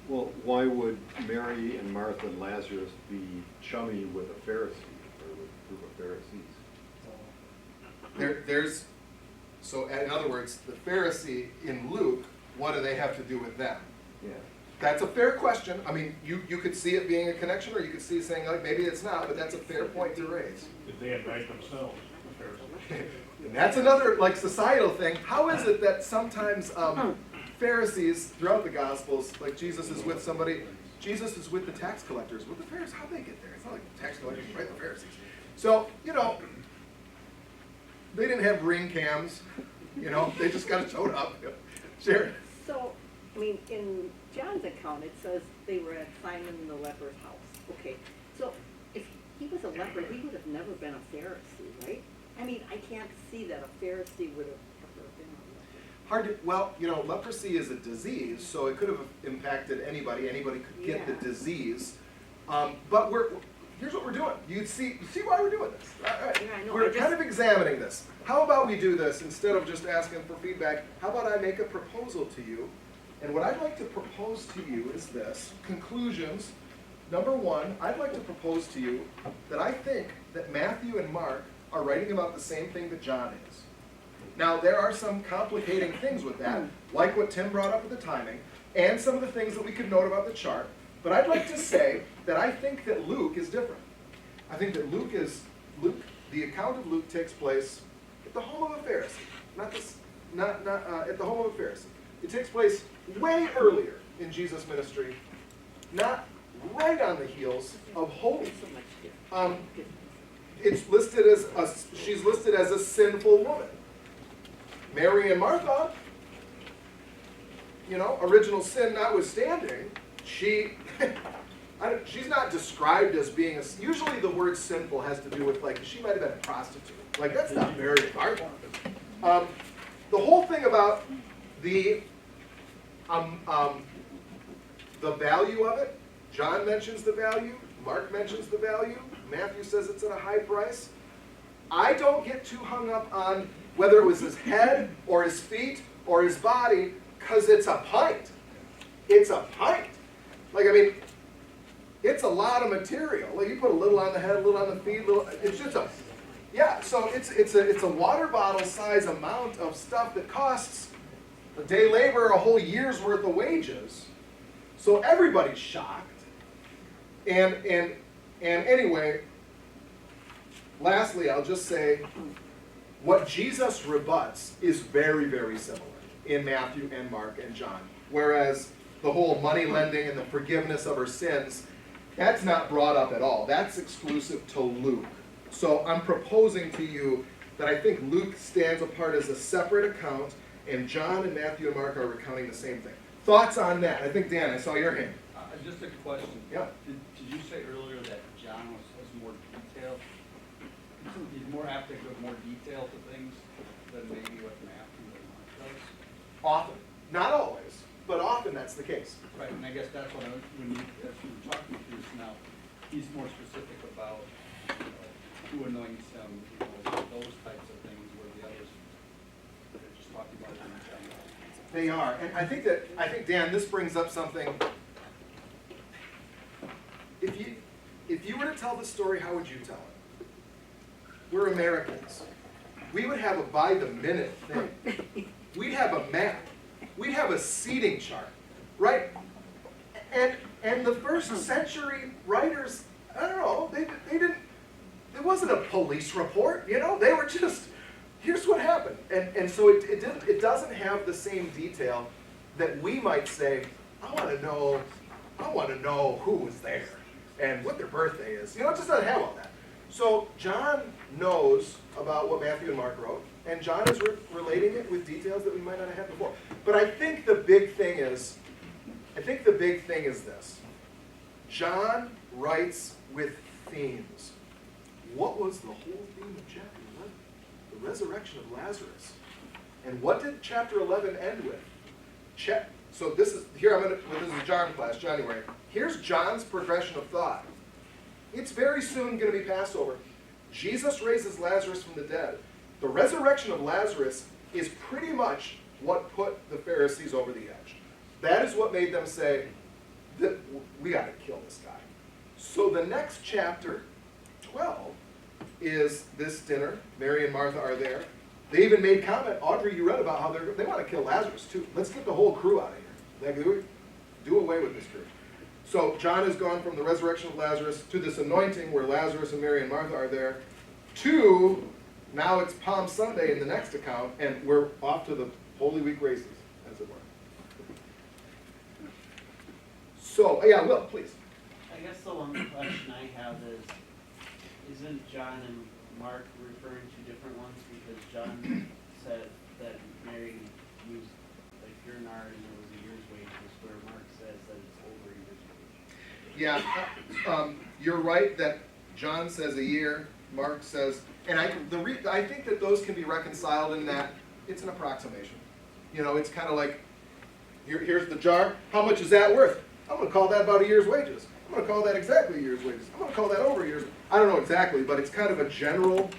Well, why would Mary and Martha and Lazarus be chummy with a Pharisee or with a group of Pharisees? In other words, the Pharisee in Luke, what do they have to do with them? Yeah. That's a fair question. I mean, you could see it being a connection, or you could see it saying, like, maybe it's not, but that's a fair point to raise. Did they invite themselves, the Pharisees? And that's another, like, societal thing. How is it that sometimes Pharisees, throughout the Gospels, like Jesus is with somebody, Jesus is with the tax collectors. With the Pharisees, how'd they get there? It's not like the tax collectors, right? The Pharisees. So, they didn't have ring cams, they just kind of showed up. Sharon. So, I mean, in John's account, it says they were at Simon the leper's house. Okay, so if he was a leper, he would have never been a Pharisee, right? I mean, I can't see that a Pharisee would have ever been a leper. Leprosy is a disease, so it could have impacted anybody. Anybody could get the disease. But here's what we're doing. You see why we're doing this. Right? Yeah, I know. We're kind of examining this. How about we do this instead of just asking for feedback? How about I make a proposal to you? And what I'd like to propose to you is this. Conclusions. Number one, I'd like to propose to you that I think that Matthew and Mark are writing about the same thing that John is. Now, there are some complicating things with that, like what Tim brought up with the timing, and some of the things that we could note about the chart. But I'd like to say that I think that Luke is different. I think that the account of Luke takes place at the home of a Pharisee, not at the home of a Pharisee. It takes place way earlier in Jesus' ministry, not right on the heels of holiness. It's listed as she's listed as a sinful woman. Mary and Martha, original sin notwithstanding, she's not described as being usually the word sinful has to do with, like, she might have been a prostitute. Like, that's not Mary and Martha. The whole thing about the value of it, John mentions the value, Mark mentions the value, Matthew says it's at a high price. I don't get too hung up on whether it was his head or his feet or his body, because it's a pint. It's a pint. Like, I mean, it's a lot of material. Like, you put a little on the head, a little on the feet, it's just so it's a water bottle size amount of stuff that costs a day labor, a whole year's worth of wages. So everybody's shocked. And anyway, lastly, I'll just say what Jesus rebuts is very, very similar in Matthew and Mark and John. Whereas the whole money lending and the forgiveness of our sins, that's not brought up at all. That's exclusive to Luke. So I'm proposing to you that I think Luke stands apart as a separate account, and John and Matthew and Mark are recounting the same thing. Thoughts on that? I think, Dan, I saw your hand. Just a question. Yeah. Did you say earlier that John has more detail? He's more apt to give more detail to things than maybe what Matthew and Mark does? Often. Not always, but often that's the case. Right, and I guess that's what when you were talking to us now, he's more specific about who anoints him, those types of things, where the others are just talking about it in general. They are, and I think Dan, this brings up something. If you were to tell the story, how would you tell it? We're Americans. We would have a by-the-minute thing. We'd have a map. We'd have a seating chart, right? And the first century writers, I don't know, they didn't. It wasn't a police report, They were just, here's what happened, and so it doesn't have the same detail that we might say. I want to know who was there and what their birthday is. It just doesn't have all that. So John knows about what Matthew and Mark wrote, and John is relating it with details that we might not have had before. But I think the big thing is this. John writes with themes. What was the whole theme of chapter 11? The resurrection of Lazarus. And what did chapter 11 end with? So this is a John class, January. Here's John's progression of thought. It's very soon going to be Passover. Jesus raises Lazarus from the dead. The resurrection of Lazarus is pretty much what put the Pharisees over the edge. That is what made them say, we got to kill this guy. So the next chapter, 12, is this dinner. Mary and Martha are there. They even made comment, Audrey, you read about how they want to kill Lazarus too. Let's get the whole crew out of here. Do away with this crew. So John has gone from the resurrection of Lazarus to this anointing where Lazarus and Mary and Martha are there, to now it's Palm Sunday in the next account, and we're off to the Holy Week races, as it were. So, yeah, Will, please. I guess the one question I have is, isn't John and Mark referring to different ones? Because John said that Mary used like your nard and it was a year's wages, where Mark says that it's over a year's wage. Yeah, you're right that John says a year, Mark says, and I think that those can be reconciled in that it's an approximation. It's kind of like, here's the jar, how much is that worth? I'm going to call that about a year's wages. I'm going to call that exactly a year's wages. I'm going to call that over a year's. I don't know exactly, but it's kind of a general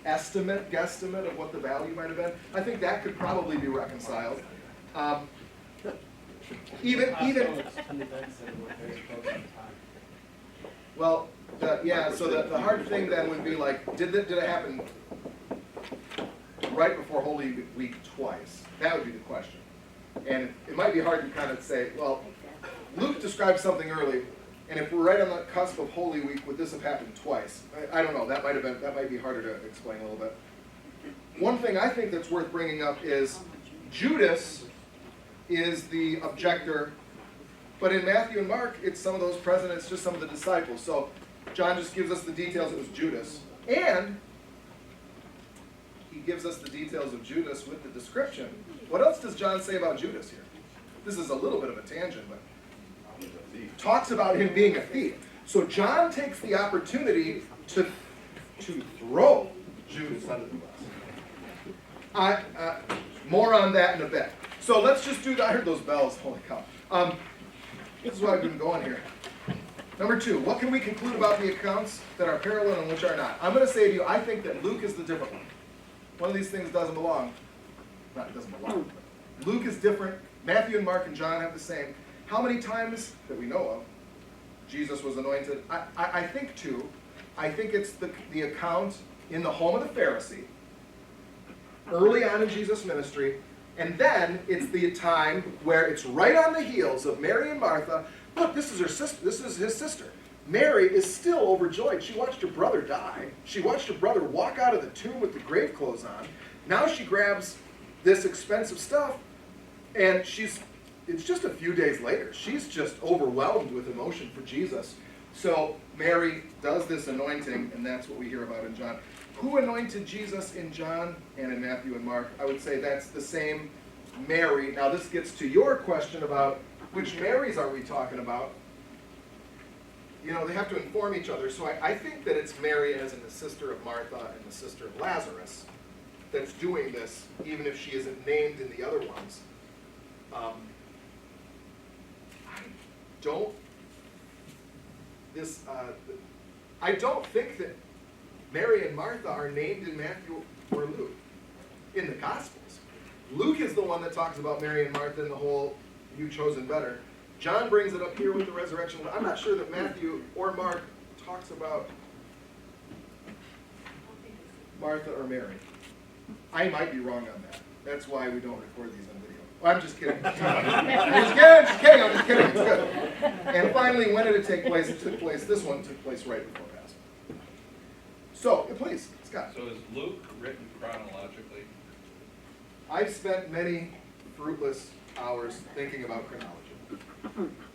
estimate, guesstimate of what the value might have been. I think that could probably be reconciled. Even. Well, so the hard thing then would be like, did it happen right before Holy Week twice? That would be the question. And it might be hard to kind of say, well, Luke describes something early, and if we're right on the cusp of Holy Week, would this have happened twice? I don't know. That might be harder to explain a little bit. One thing I think that's worth bringing up is Judas is the objector, but in Matthew and Mark, it's some of those present, it's just some of the disciples. So John just gives us the details, it was Judas. And he gives us the details of Judas with the description. What else does John say about Judas here? This is a little bit of a tangent, but talks about him being a thief. So John takes the opportunity to throw Judas under the bus. More on that in a bit. So let's just do that. I heard those bells, holy cow. This is why I've been going here. Number 2, what can we conclude about the accounts that are parallel and which are not? I'm going to say to you, I think that Luke is the different one. One of these things doesn't belong. Not it doesn't belong. But Luke is different. Matthew and Mark and John have the same. How many times that we know of Jesus was anointed? I think 2. I think it's the account in the home of the Pharisee, early on in Jesus' ministry, and then it's the time where it's right on the heels of Mary and Martha. Look, this is her sister. This is his sister. Mary is still overjoyed. She watched her brother die. She watched her brother walk out of the tomb with the grave clothes on. Now she grabs this expensive stuff, and it's just a few days later. She's just overwhelmed with emotion for Jesus. So Mary does this anointing, and that's what we hear about in John. Who anointed Jesus in John and in Matthew and Mark? I would say that's the same Mary. Now this gets to your question about which Marys are we talking about? You know, they have to inform each other. So I think that it's Mary as in the sister of Martha and the sister of Lazarus that's doing this, even if she isn't named in the other ones. I don't think that Mary and Martha are named in Matthew or Luke in the Gospels. Luke is the one that talks about Mary and Martha and the whole "you've chosen better." John brings it up here with the resurrection. I'm not sure that Matthew or Mark talks about Martha or Mary. I might be wrong on that. That's why we don't record these on video. Well, I'm just kidding. I'm just kidding. It's good. And finally, when did it take place? It took place, this one took place right before Passover. So, please, Scott. So is Luke written chronologically? I've spent many fruitless hours thinking about chronology.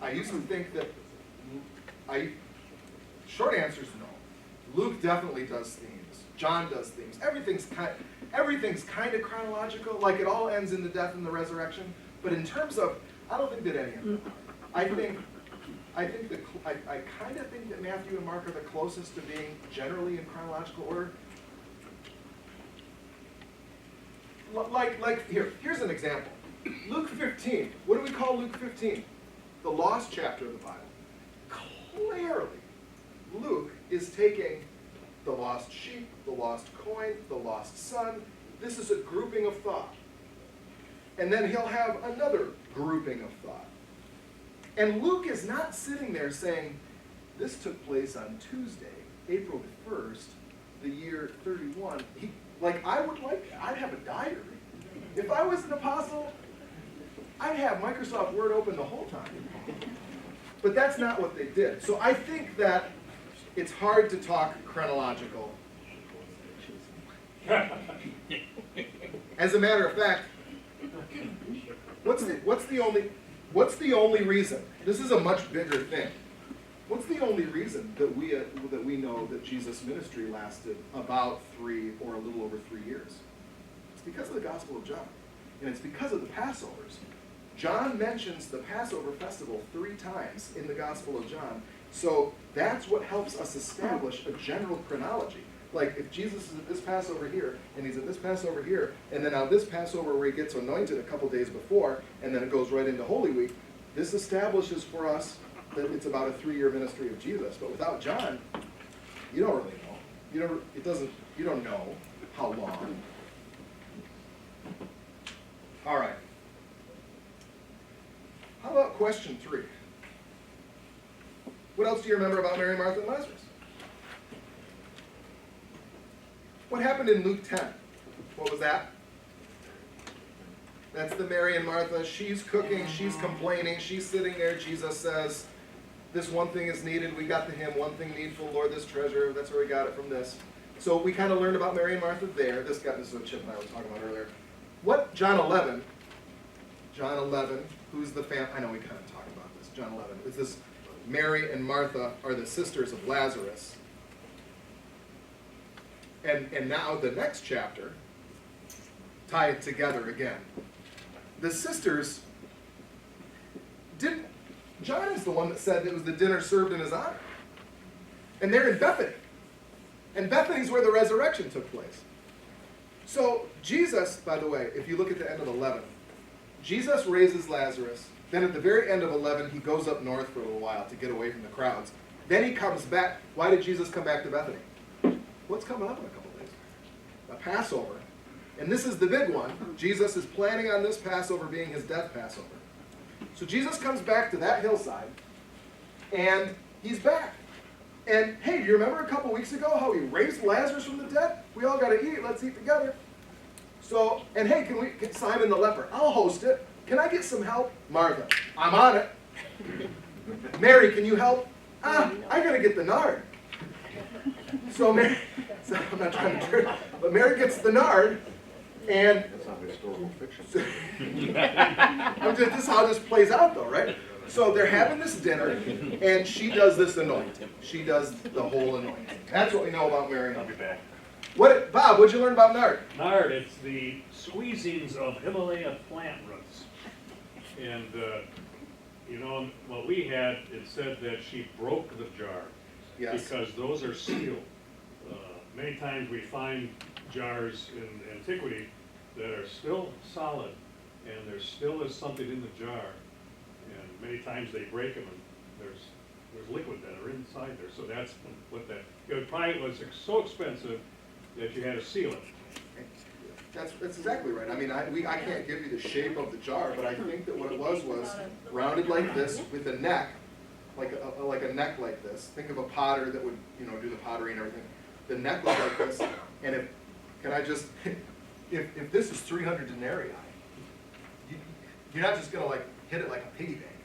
I used to think that, short answer is no. Luke definitely does themes. John does themes. Everything's kind of chronological, like it all ends in the death and the resurrection. But in terms of, I don't think that any of them are. I kind of think that Matthew and Mark are the closest to being generally in chronological order. Like here's an example. Luke 15. What do we call Luke 15? The lost chapter of the Bible. Clearly, Luke is taking the lost sheep, the lost coin, the lost son. This is a grouping of thought. And then he'll have another grouping of thought. And Luke is not sitting there saying, this took place on Tuesday, April the 1st, the year 31. I'd have a diary. If I was an apostle, I'd have Microsoft Word open the whole time. But that's not what they did. So I think that it's hard to talk chronological. As a matter of fact, what's the only reason? This is a much bigger thing. What's the only reason that we know that Jesus' ministry lasted about 3 or a little over 3 years? It's because of the Gospel of John, and it's because of the Passovers. John mentions the Passover festival 3 times in the Gospel of John, so that's what helps us establish a general chronology. Like if Jesus is at this Passover here, and he's at this Passover here, and then on this Passover where he gets anointed a couple days before, and then it goes right into Holy Week, this establishes for us that it's about a 3-year ministry of Jesus. But without John, you don't really know. You don't know how long. All right. How about question 3? What else do you remember about Mary, Martha, and Lazarus? What happened in Luke 10? What was that? That's the Mary and Martha. She's cooking, she's complaining, she's sitting there. Jesus says, this one thing is needed. We got the hymn, one thing needful, Lord, this treasure. That's where we got it from this. So we kind of learned about Mary and Martha there. This is what Chip and I were talking about earlier. What, John 11, who's the I know we kind of talked about this. John 11, is this Mary and Martha are the sisters of Lazarus. And now the next chapter, tie it together again. The sisters didn't, John is the one that said it was the dinner served in his honor. And they're in Bethany. And Bethany's where the resurrection took place. So Jesus, by the way, if you look at the end of 11, Jesus raises Lazarus. Then at the very end of 11, he goes up north for a little while to get away from the crowds. Then he comes back. Why did Jesus come back to Bethany? What's coming up in a couple days? A Passover. And this is the big one. Jesus is planning on this Passover being his death Passover. So Jesus comes back to that hillside, and he's back. And hey, do you remember a couple weeks ago how he raised Lazarus from the dead? We all got to eat. Let's eat together. So, and hey, can we get Simon the leper? I'll host it. Can I get some help? Martha, I'm on it. Mary, can you help? I got to get the nard. So Mary, I'm not trying to trick, but Mary gets the nard, and That's not historical fiction. this is how this plays out, though, right? So they're having this dinner, and she does this anointing. She does the whole anointing. That's what we know about Mary. I'll be back. Bob, what'd you learn about nard? Nard, it's the squeezings of Himalaya plant roots. And, you know, what we had, it said that she broke the jar. Yes. Because those are sealed. Many times we find jars in antiquity that are still solid, and there still is something in the jar. And many times they break them, and there's liquid that are inside there. So that's what that, it probably was so expensive that you had to seal it. That's exactly right. I mean, I can't give you the shape of the jar, but I think that what it was rounded like this with a neck, like a neck like this. Think of a potter that would, do the pottery and everything. The neck was like this, and if this is 300 denarii, you're not just gonna hit it like a piggy bank.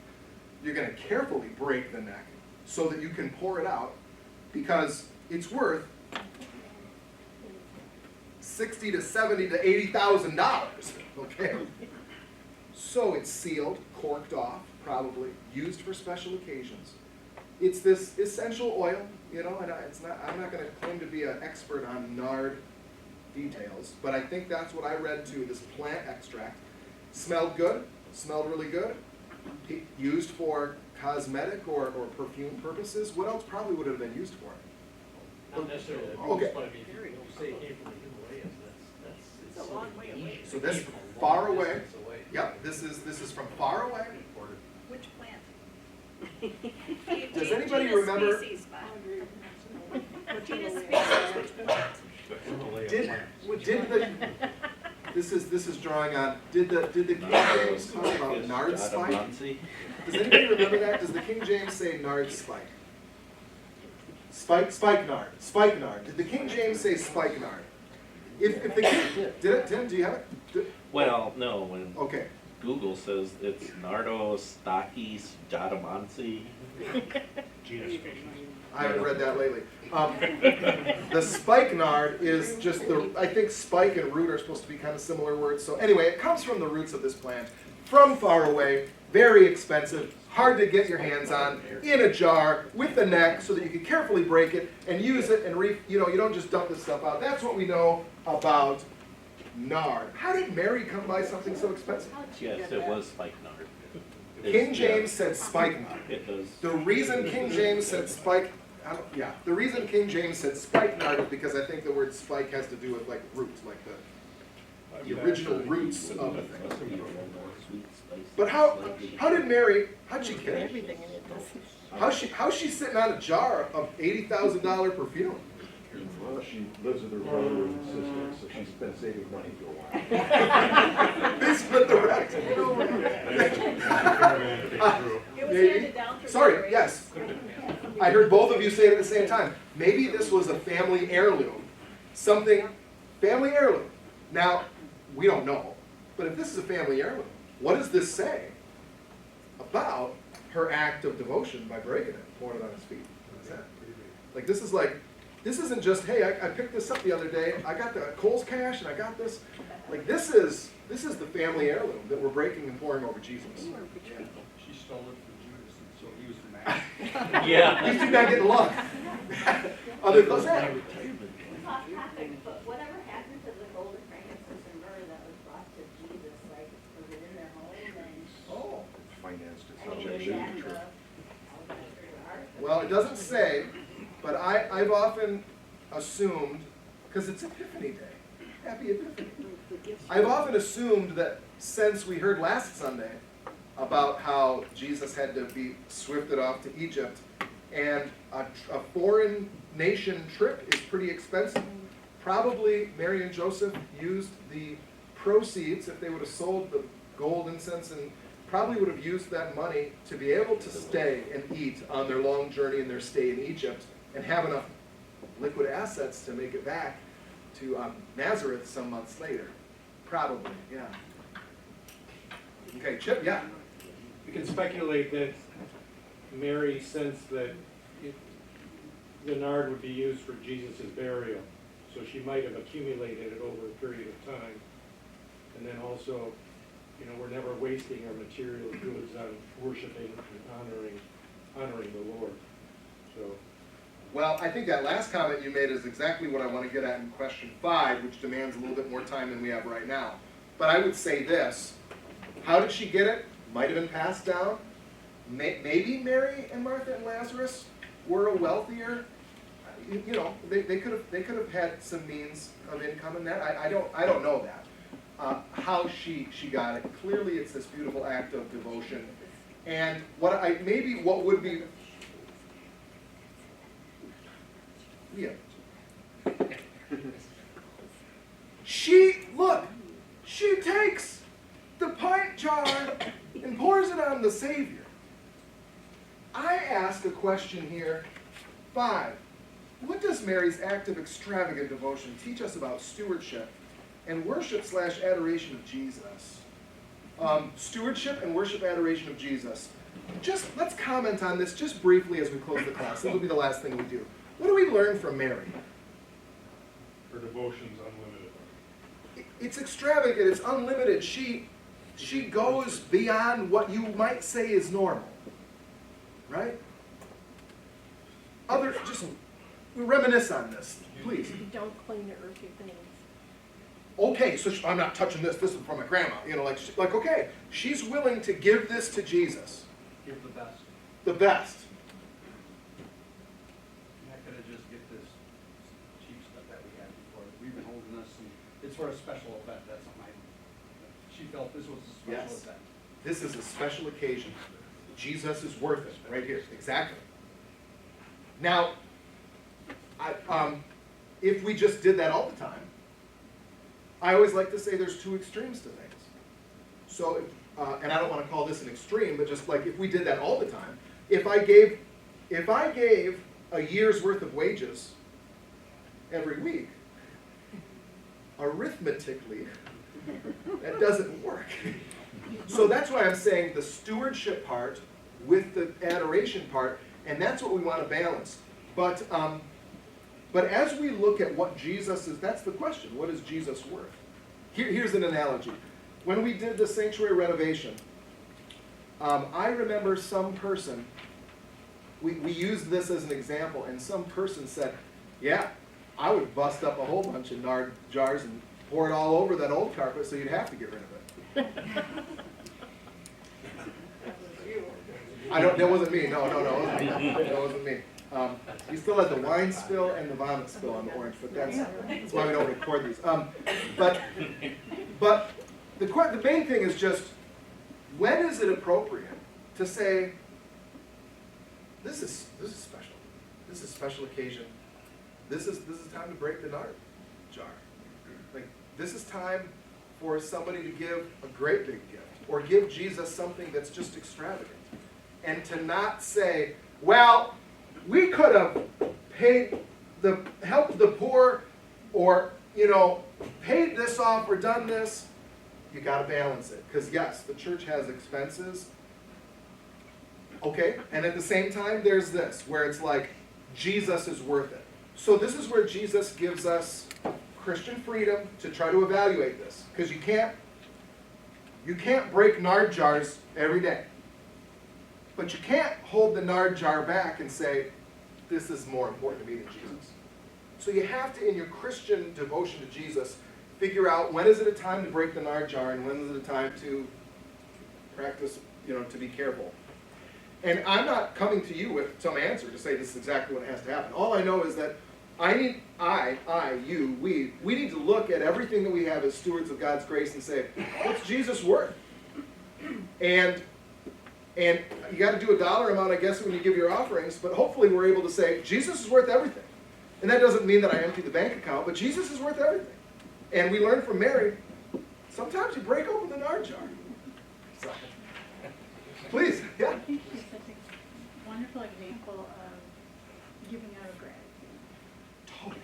You're gonna carefully break the neck so that you can pour it out, because it's worth $60,000 to $70,000 to $80,000. Okay, so it's sealed, corked off, probably used for special occasions. It's this essential oil, and I'm not going to claim to be an expert on nard details, but I think that's what I read too. This plant extract smelled good, smelled really good, used for cosmetic or perfume purposes. What else probably would have been used for it? Not necessarily. Okay. But I mean, if you say it came from the Himalayas, It's a long way away. So this far away. Yep, this is from far away. Which plant? Does anybody remember? Species, Bob. What genus species, which plant? This is drawing on. Did the King James talk about nard spike? Does anybody remember that? Does the King James say nard spike? Spike nard. Did the King James say spike nard? If the King did it, Tim? Do you have it? Well, no, when Okay. Google says it's Nardo Stachys jatamansi. Genus species. I haven't read that lately. The spikenard is just I think spike and root are supposed to be kind of similar words. So anyway, it comes from the roots of this plant, from far away, very expensive, hard to get your hands on, in a jar, with the neck, so that you can carefully break it and use it, and you don't just dump this stuff out. That's what we know about nard. How did Mary come by something so expensive? Yes, it was spikenard. King James said spikenard. It does. The reason King James said the reason King James said spikenard is because I think the word spike has to do with roots, like the original roots of a thing. But how'd she get it? How's she sitting on a jar of $80,000 perfume? Well, she lives with her brother and sister, so she's been saving money for a while. They split the rent. It was handed down through Sorry, generations. yes. I heard both of you say it at the same time. Maybe this was a family heirloom. Family heirloom. Now, we don't know, But if this is a family heirloom, what does this say about her act of devotion by breaking it, pouring it on his feet? What is that? Like, this isn't just, hey, I picked this up the other day, I got the Kohl's cash and I got this. Like, this is the family heirloom that we're breaking and pouring over Jesus. She stole it from Judas, and so he was the man. Yeah. These two not getting along. Other than that. Off topic, but whatever happened to the golden frankincense and myrrh that was brought to Jesus, like, was it in their home and? Oh. Financed it, I such mean, a was big that trip. Well, it doesn't say, but I've often assumed, because it's Epiphany Day, Happy Epiphany. I've often assumed that since we heard last Sunday about how Jesus had to be swifted off to Egypt, and a foreign nation trip is pretty expensive, probably Mary and Joseph used the proceeds, if they would have sold the gold, incense, and probably would have used that money to be able to stay and eat on their long journey and their stay in Egypt and have enough liquid assets to make it back to Nazareth some months later. Probably, yeah. Okay, Chip, yeah. We can speculate that Mary sensed that the nard would be used for Jesus' burial, so she might have accumulated it over a period of time. And then also, you know, we're never wasting our material goods on worshiping and honoring the Lord. So. Well, I think that last comment you made is exactly what I want to get at in question 5, which demands a little bit more time than we have right now. But I would say this: how did she get it? Might have been passed down. Maybe Mary and Martha and Lazarus were a wealthier. You know, they could have had some means of income in that. I don't know that. How she got it. Clearly, it's this beautiful act of devotion. And what would be. Yeah. She takes the pint jar and pours it on the Savior. I ask a question here. 5. What does Mary's act of extravagant devotion teach us about stewardship and worship/adoration of Jesus? Stewardship and worship adoration of Jesus. Just let's comment on this just briefly as we close the class. This will be the last thing we do. What do we learn from Mary? Her devotion's unlimited. It's extravagant, it's unlimited. She goes beyond what you might say is normal. Right? Just reminisce on this, please. You don't cling to earthly things. Okay, so I'm not touching this. This is from my grandma. You know, like okay, she's willing to give this to Jesus. Give the best. The best. You're not gonna just get this cheap stuff that we had before. We've been holding this, and it's for a special event. That's something she felt this was a special event. This is a special occasion. Jesus is worth it, right here. Exactly. Now, if we just did that all the time, I always like to say there's 2 extremes to things. So, and I don't want to call this an extreme, but just like if we did that all the time, if I gave a year's worth of wages every week, arithmetically, that doesn't work. So that's why I'm saying the stewardship part with the adoration part, and that's what we want to balance. But as we look at what Jesus is, that's the question. What is Jesus worth? Here's an analogy. When we did the sanctuary renovation, I remember some person, we used this as an example, and some person said, yeah, I would bust up a whole bunch of nard jars and pour it all over that old carpet so you'd have to get rid of it. That wasn't me. No, it wasn't me. That wasn't me. We still had the wine spill and the vomit spill on the orange, but that's why we don't record these. But the main thing is just, when is it appropriate to say, this is special. This is a special occasion. This is time to break the nard jar. Like, this is time for somebody to give a great big gift, or give Jesus something that's just extravagant. And to not say, well, we could have helped the poor, or, paid this off or done this. you gotta balance it. Because yes, the church has expenses. Okay, and at the same time, there's this, where it's like, Jesus is worth it. So this is where Jesus gives us Christian freedom to try to evaluate this. Because you can't break nard jars every day. But you can't hold the nard jar back and say, this is more important to me than Jesus. So you have to, in your Christian devotion to Jesus, figure out when is it a time to break the nard jar and when is it a time to practice, to be careful. And I'm not coming to you with some answer to say this is exactly what has to happen. All I know is that we need to look at everything that we have as stewards of God's grace and say, what's Jesus worth? And you got to do a dollar amount, I guess, when you give your offerings, but hopefully we're able to say, Jesus is worth everything. And that doesn't mean that I empty the bank account, but Jesus is worth everything. And we learn from Mary, sometimes you break open the nard jar. So, please, yeah. I think she's such a wonderful example of giving out of gratitude. Totally.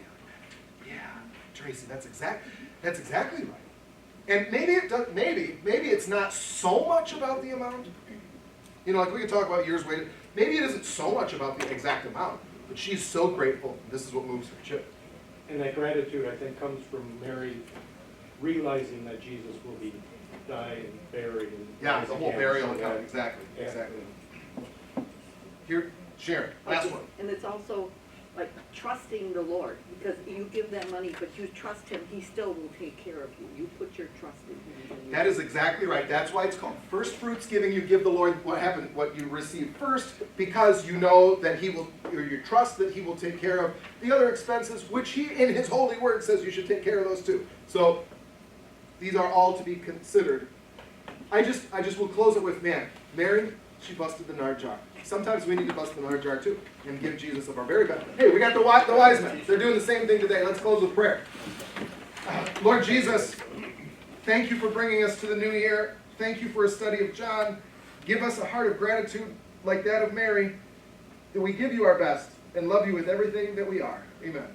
Yeah, Tracy, that's exactly right. And maybe it's not so much about the amount. Like we could talk about years later. Maybe it isn't so much about the exact amount, but she's so grateful. This is what moves her. Chip. And that gratitude, I think, comes from Mary realizing that Jesus will be died and buried. And Yeah, the whole burial so account. Exactly. yeah. Exactly. Here, Sharon, last one. And it's also like trusting the Lord, because you give that money, but you trust him, he still will take care of you. You put your trust in him. That is exactly right. That's why it's called first fruits giving. You give the Lord what you receive first, because you know that he will, or you trust that he will take care of the other expenses, which he in his holy word says you should take care of those too. So these are all to be considered. I just will close it with, Mary, she busted the nard jar. Sometimes we need to bust the nard jar too and give Jesus of our very best. Hey, we got the wise men. They're doing the same thing today. Let's close with prayer. Lord Jesus, thank you for bringing us to the new year. Thank you for a study of John. Give us a heart of gratitude like that of Mary, that we give you our best and love you with everything that we are. Amen.